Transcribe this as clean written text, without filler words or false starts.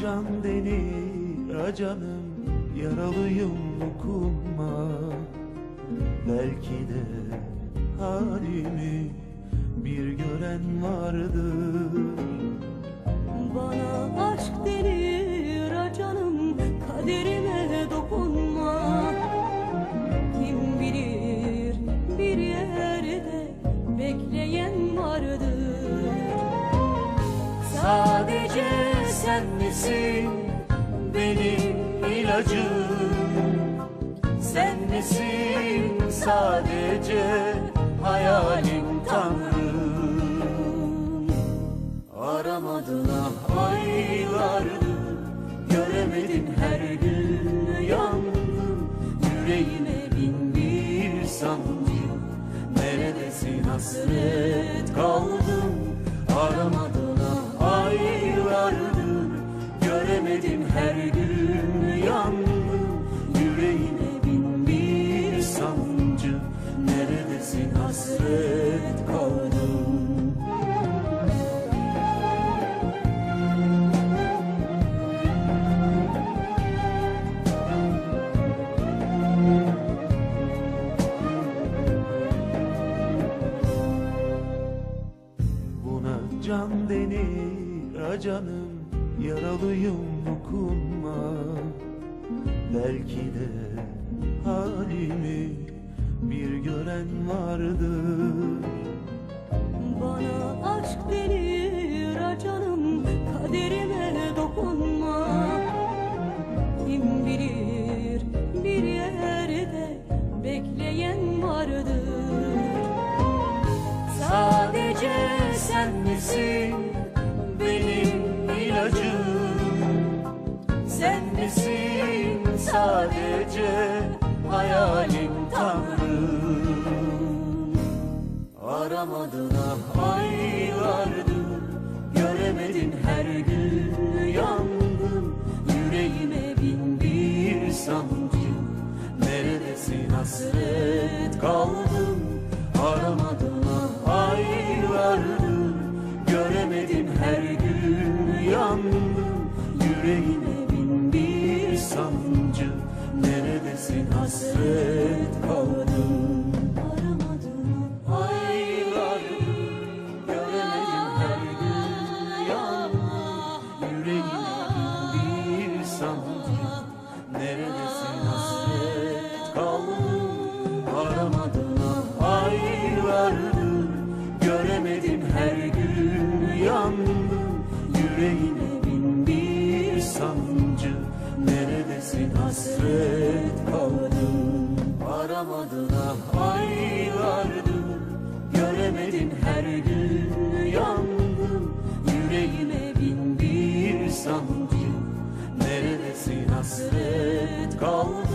can denir canım, yaralıyım dokunma. Belki de halimi bir gören vardır. Bana aşk denir canım, kaderime dokunma. Kim bilir bir yerde bekleyen vardır. Sadece sen misin benim ilacım? Sen misin sadece hayalim Tanrım? Aramadın aylardır, göremedin her gün yandım. Yüreğime bin bir sancı, neredesin hasret kaldım. Aramadın aylardır, göremedin her gün yandım. Yüreğime bin bir sancı, neredesin hasret kaldım. Buna can denir canım, yaralıyım dokunma. Belki de halimi bir gören vardır. Bana aşk denir canım, kaderime dokunma. Kim bilir bir yerde bekleyen vardır. Sadece sen misin benim ilacım? Sen misin sadece hayalim Tanrım? Aramadın aylardır, göremedin her gün yandım. Yüreğime bin bir sancı, neredesin hasret kaldım. Aramadın aylardır, göremedin her gün yandım. Yüreğime bin bir sancı, neredesin hasret kaldım. Aramadın aylardır, göremedin her gün yandım. Yüreğime bin bir sancı, neredesin hasret kaldım. Aramadın aylardır, göremedin her gün yandım. Yüreğime bin bir sancı, neredesin hasret kaldım. Aramadın aylardır, göremedin her gün yandım. Yüreğime bin bir sancı, neredesin hasret kaldım.